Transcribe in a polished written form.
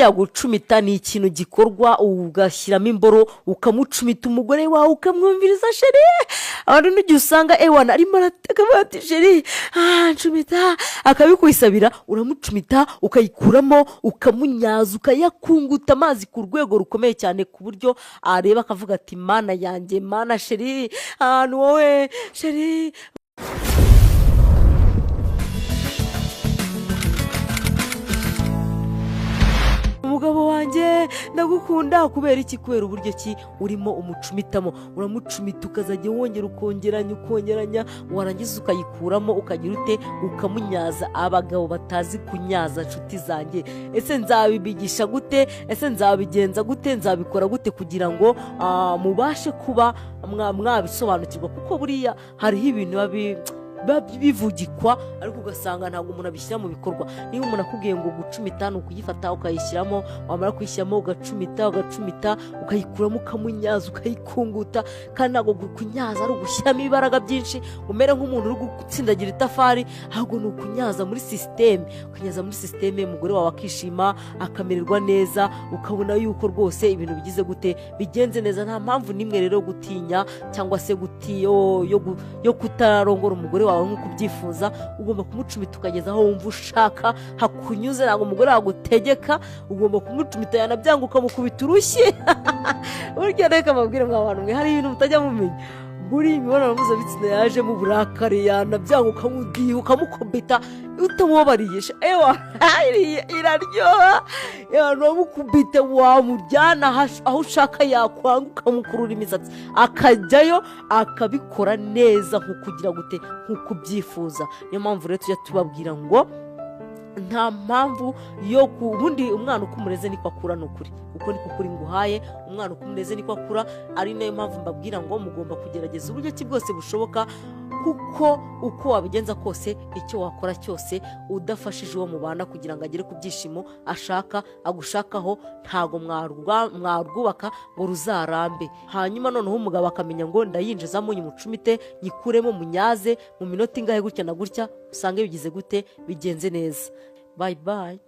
buriya gucumita ni ikintu gikorwa ugashyiramo imboro ukamucumita umugore wawe ukamwumviriza sheri. abantu n'igihe usanga ewana arimo arateka ati sheri ncumita akabikwisabira, uramucumita ukayikuramo ukamunyaza ukayakunguta amazi ku rwego rukomeye cyane ku buryo areba akavuga ati mana yanjye, mana sheri, ahantu wowe sheri. umugabo wanjye ndagukunda kubera iki? kubera uburyo ki urimo umucumitamo, uramucumita ukazajya wongera ukongeranya warangiza ukayikuramo ukagira ute ukamunyaza. abagabo batazi kunyaza nshuti zanjye, ese nzabibigisha gute? ese nzabigenza gute? nzabikora gute kugira ngo mubashe kuba mwabisobanukirwa? kuko buriya hariho ibintu bivugikwa ariko ugasanga ntabwo umuntu abishyira mu bikorwa. niba umuntu akubwiye ngo gucumita ni ukuyifata ukayishyiramo, wamara kuyishyiramo ugacumita ukayikuramo ukamunyaza ukayikunguta, kandi ntabwo kunyaza ari ugushyiramo ibaraga byinshi umere nk'umuntu uri gutsindagira itafari, ahubwo ni ukunyaza muri sisiteme. ukanyaza muri sisiteme umugore wawe akishima akamererwa neza, ukabona yuko rwose ibintu bigize gute bigenze neza. nta mpamvu n'imwe rero gutinya cyangwa se yo kutarongora umugore wawe nk'uko ubyifuza. ugomba kumucumita ukageza aho wumva ushaka hakunyuze, ntabwo umugore wagutegeka, ugomba kumucumita yanabyanga ukamukubita urushyi. burya reka mabwire mw'abantu mwe hari ibintu mutajya mumenya. buri imibonano mpuzabitsina yajemo uburakari yanabyanga ukamudiha ukamukubita utamubabariye, iraryoha. wamukubite wamuryana aho ushaka yakwanga ukamukurura imisatsi akajyayo akabikora neza nk'ukugira gute nk'uko ubyifuza. niyo mpamvu rero tujya tubabwira ngo nta mpamvu yo ubundi umwana uko umureze niko akura. ni ukuri uko niko kuri nguhaye, umwana uko umureze niko akura. ari nayo mpamvu mbabwira ngo mugomba kugerageza uburyo ki bwose bushoboka, kuko uko wabigenza kose icyo wakora cyose udafashije uwo mubana kugira ngo agere ku byishimo ashaka agushakaho, ntago mwarwubaka ngo ruzarambe. hanyuma noneho umugabo akamenya ngo ndayinjizamo nyimucumite nyikuremo munyaze mu minota ingahe gutya na gutya, usange bigize gute bigenze neza. bye bye.